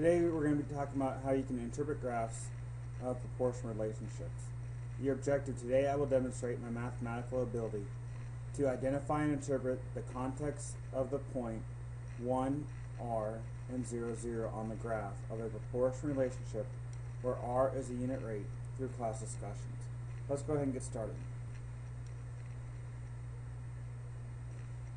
Today we're going to be talking about how you can interpret graphs of proportion relationships. Your objective today, I will demonstrate my mathematical ability to identify and interpret the context of the point 1, r, and 0, 0 on the graph of a proportion relationship where r is a unit rate through class discussions. Let's go ahead and get started.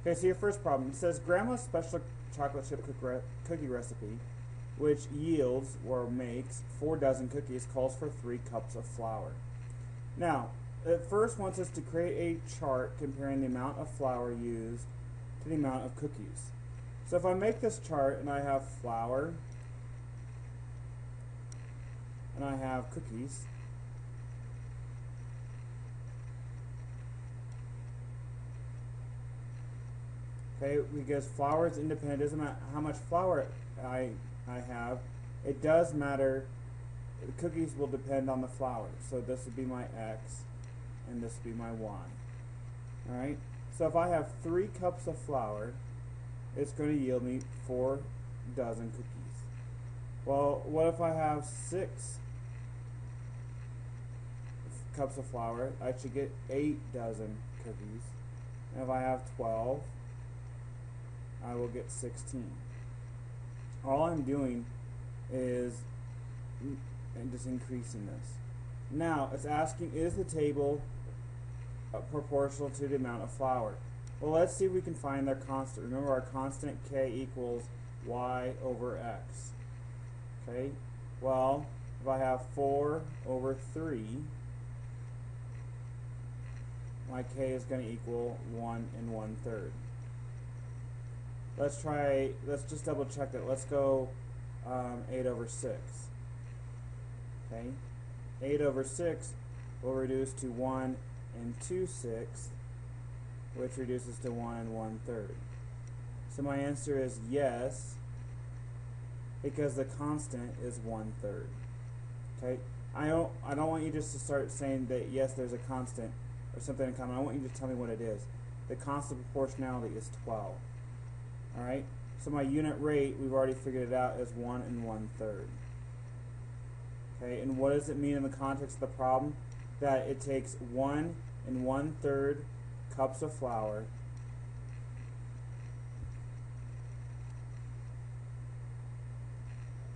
Okay, so your first problem, it says Grandma's special chocolate chip cookie recipe, which yields or makes 4 dozen cookies, calls for 3 cups of flour. Now, it first wants us to create a chart comparing the amount of flour used to the amount of cookies. So if I make this chart and I have flour and I have cookies, okay, because flour is independent, it doesn't matter how much flour I have, it does matter, the cookies will depend on the flour. So this would be my X and this would be my Y. Alright, so if I have 3 cups of flour, it's going to yield me 4 dozen cookies. Well, what if I have 6 cups of flour? I should get 8 dozen cookies. And if I have 12, I will get 16. All I'm doing is just increasing this. Now, it's asking, is the table proportional to the amount of flour? Well, let's see if we can find their constant. Remember, our constant k equals y over x. Okay, well, if I have 4 over 3, my k is going to equal 1 1/3. Let's just double check that. Let's go 8 over 6. Okay, 8 over 6 will reduce to 1 2/6, which reduces to 1 1/3. So my answer is yes, because the constant is 1/3. Okay, I don't want you just to start saying that yes, there's a constant or something in common. I want you to tell me what it is. The constant proportionality is 12. Alright, so my unit rate, we've already figured it out, is 1 1/3. Okay, and what does it mean in the context of the problem? That it takes 1 1/3 cups of flour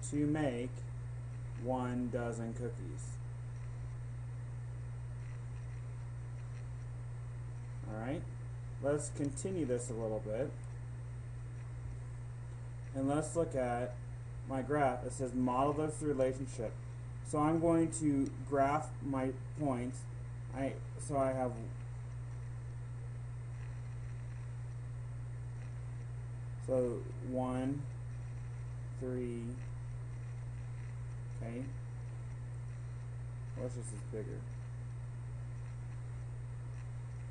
to make 1 dozen cookies. Alright, let's continue this a little bit. And let's look at my graph. It says model this relationship. So I'm going to graph my points. So I have so 1, 3. Okay. What's this is bigger?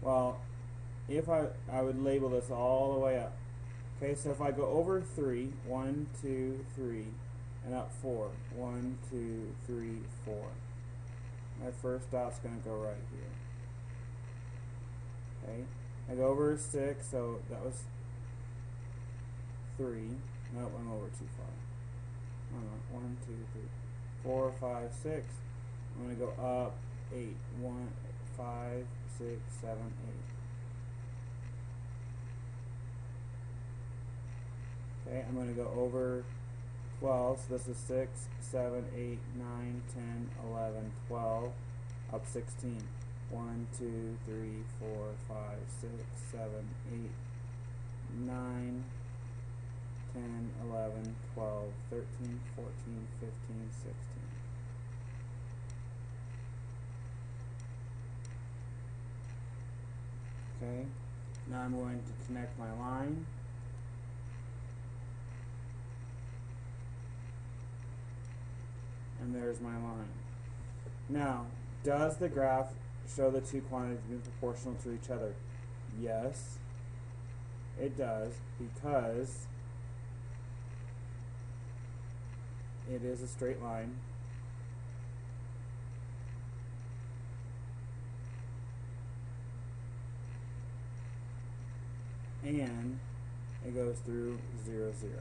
Well, if I would label this all the way up. Okay, so if I go over 3, 1 2 3, and up 4, 1 2 3 4, my first dot's going to go right here. Okay, I go over 6, so that was 3. Nope, I'm over too far. 1 2 3 4 5 6. I'm going to go up 8. 1 5 6 7 8. Okay, I'm going to go over 12, so this is 6, 7, 8, 9, 10, 11, 12, up 16. 1, 2, 3, 4, 5, 6, 7, 8, 9, 10, 11, 12, 13, 14, 15, 16. Okay, now I'm going to connect my line. And there's my line. Now, does the graph show the two quantities being proportional to each other? Yes, it does, because it is a straight line. And it goes through 0, 0.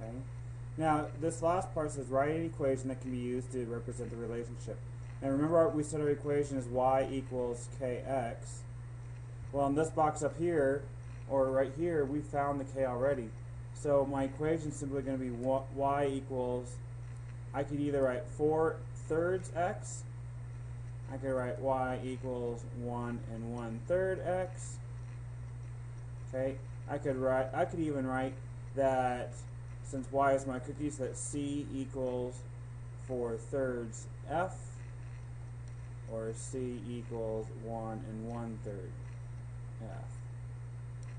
Okay? Now, this last part says write an equation that can be used to represent the relationship. Now remember we said our equation is y equals kx. Well, in this box up here, or right here, we found the k already. So my equation is simply going to be y equals, I could either write 4/3 x, I could write y equals 1 1/3 x. Okay, I could even write that since y is my cookies, that c equals 4/3 f, or c equals 1 1/3 f.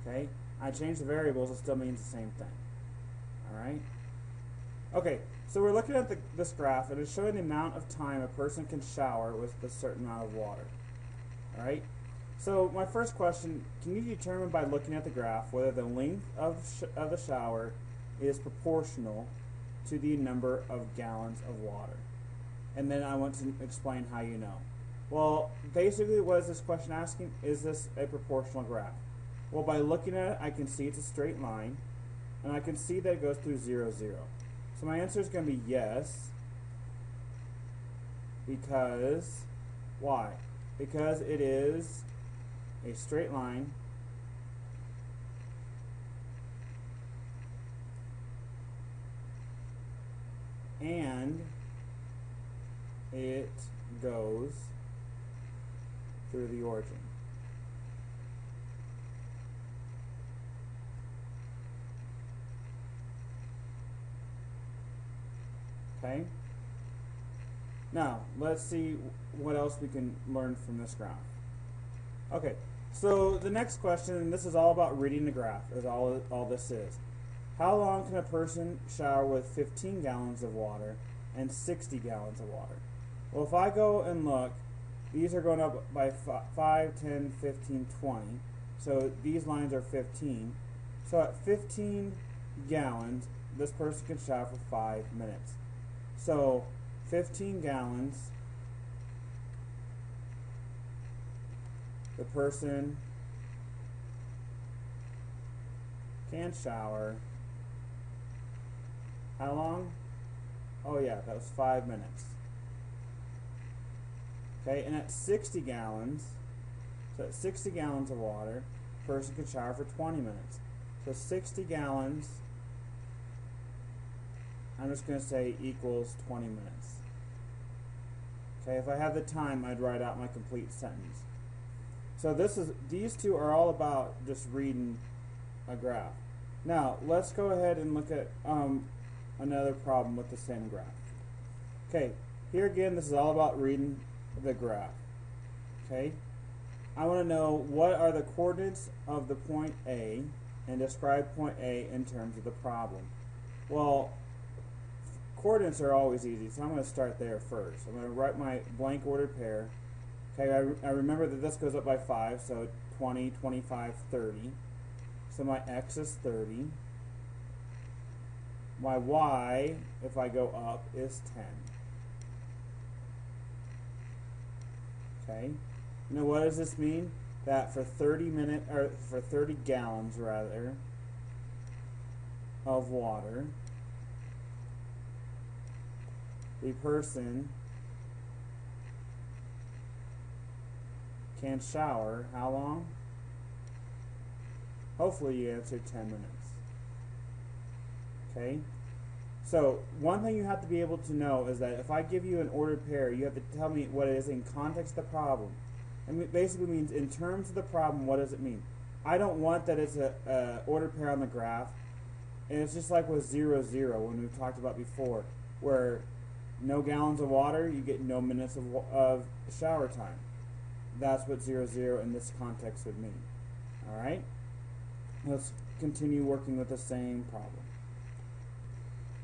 Okay, I changed the variables, it still means the same thing. Alright? Okay, so we're looking at this graph, and it's showing the amount of time a person can shower with a certain amount of water. Alright? So my first question, can you determine by looking at the graph whether the length of the shower is proportional to the number of gallons of water? And then I want to explain how you know. Well, basically what is this question asking? Is this a proportional graph? Well, by looking at it, I can see it's a straight line, and I can see that it goes through 0 0. So my answer is going to be yes, because, why? Because it is a straight line and it goes through the origin. Okay? Now, let's see what else we can learn from this graph. Okay, so the next question, and this is all about reading the graph, is all this is. How long can a person shower with 15 gallons of water and 60 gallons of water? Well, if I go and look, these are going up by 5, 10, 15, 20. So these lines are 15. So at 15 gallons, this person can shower for 5 minutes. So 15 gallons, the person can shower, how long? Oh yeah, that was 5 minutes. Okay, and at 60 gallons, so at 60 gallons of water, a person can shower for 20 minutes. So 60 gallons, I'm just going to say equals 20 minutes. Okay, if I have the time, I'd write out my complete sentence. So these two are all about just reading a graph. Now, let's go ahead and look at another problem with the same graph. Okay, here again, this is all about reading the graph. Okay, I want to know what are the coordinates of the point A and describe point A in terms of the problem. Well, coordinates are always easy, so I'm going to start there first. I'm going to write my blank ordered pair. Okay, I remember that this goes up by 5, so 20, 25, 30. So my x is 30. My y, if I go up, is 10. Okay. Now what does this mean? That for 30 gallons rather of water, the person can shower how long? Hopefully you answered 10 minutes. Okay? So one thing you have to be able to know is that if I give you an ordered pair, you have to tell me what it is in context of the problem. And it basically means in terms of the problem, what does it mean? I don't want that it's a ordered pair on the graph. And it's just like with 0 0 when we've talked about before, where no gallons of water, you get no minutes of shower time. That's what 0 0 in this context would mean. Alright? Let's continue working with the same problem.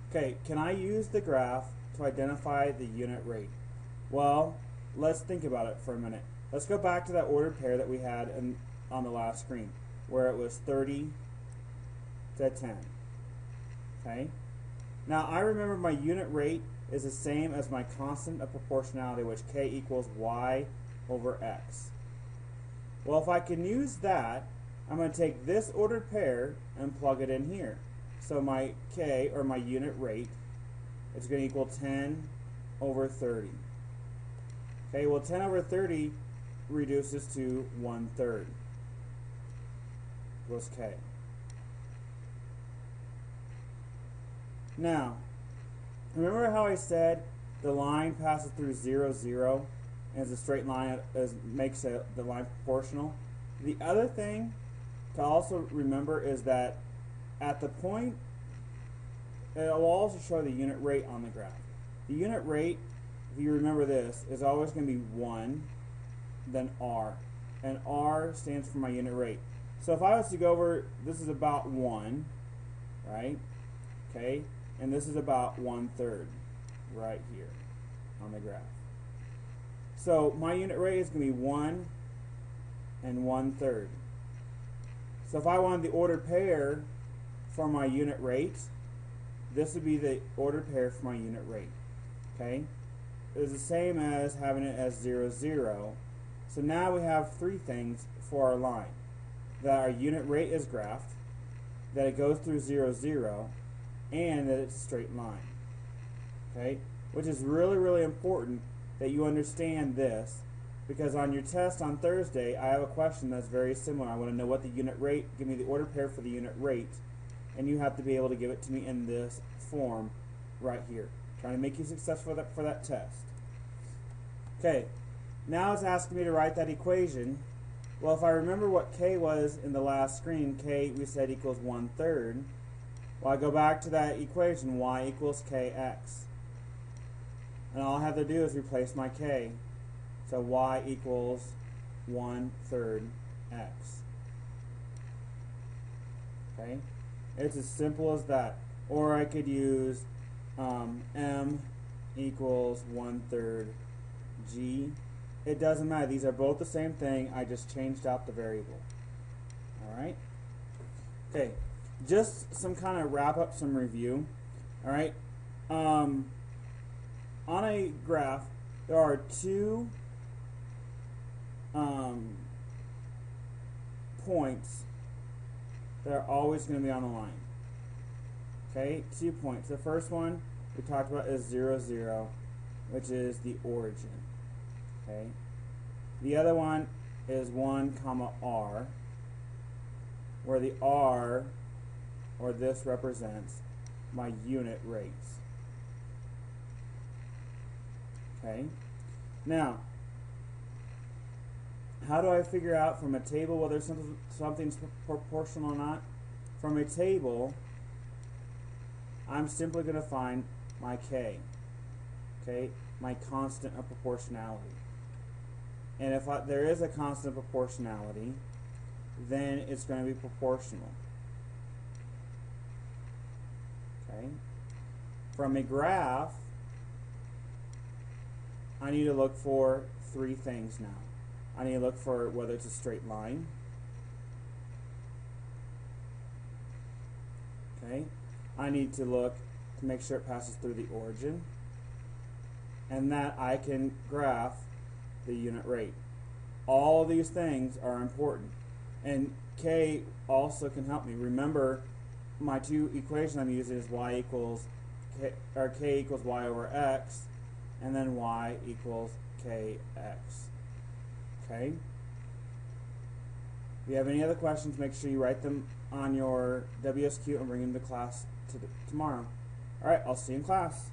Okay, can I use the graph to identify the unit rate? Well, let's think about it for a minute. Let's go back to that ordered pair that we had on the last screen, where it was 30 to 10. Okay? Now, I remember my unit rate is the same as my constant of proportionality, which k equals y over x. Well, if I can use that, I'm going to take this ordered pair and plug it in here. So my k, or my unit rate, is going to equal 10 over 30. Okay, well 10 over 30 reduces to 1/3 equals k. Now, remember how I said the line passes through 0, 0, and as a straight line makes the line proportional? The other thing to also remember is that at the point, it will also show the unit rate on the graph. The unit rate, if you remember this, is always going to be 1, then R. And R stands for my unit rate. So if I was to go over, this is about 1, right? Okay, and this is about 1/3 right here on the graph. So my unit rate is going to be 1 and 1/3. So if I wanted the ordered pair for my unit rate, this would be the ordered pair for my unit rate. Okay? It's the same as having it as 0, 0. So now we have three things for our line. That our unit rate is graphed, that it goes through 0, 0, and that it's a straight line. Okay? Which is really, really important that you understand this, because on your test on Thursday, I have a question that's very similar. I want to know what the unit rate, give me the order pair for the unit rate, and you have to be able to give it to me in this form right here. Trying to make you successful for that test. Okay, now it's asking me to write that equation. Well, if I remember what k was in the last screen, k we said equals 1/3. Well, I go back to that equation, y equals kx. And all I have to do is replace my k. So y equals 1/3 x. Okay? It's as simple as that. Or I could use m equals 1/3 g. It doesn't matter. These are both the same thing. I just changed out the variable. Alright? Okay. Just some kind of wrap up, some review. Alright? On a graph, there are two points that are always going to be on the line. Okay, 2 points. The first one we talked about is 0, 0, which is the origin. Okay. The other one is 1, R, where the R, or this, represents my unit rates. Okay. Now, how do I figure out from a table whether something's proportional or not? From a table, I'm simply going to find my k, okay, my constant of proportionality. And if there is a constant of proportionality, then it's going to be proportional. Okay. From a graph, I need to look for three things now. I need to look for whether it's a straight line. Okay. I need to look to make sure it passes through the origin, and that I can graph the unit rate. All of these things are important, and k also can help me. Remember, my two equations I'm using is y equals k, or k equals y over x, and then y equals kx. Okay? If you have any other questions, make sure you write them on your WSQ and bring them to class tomorrow. Alright, I'll see you in class.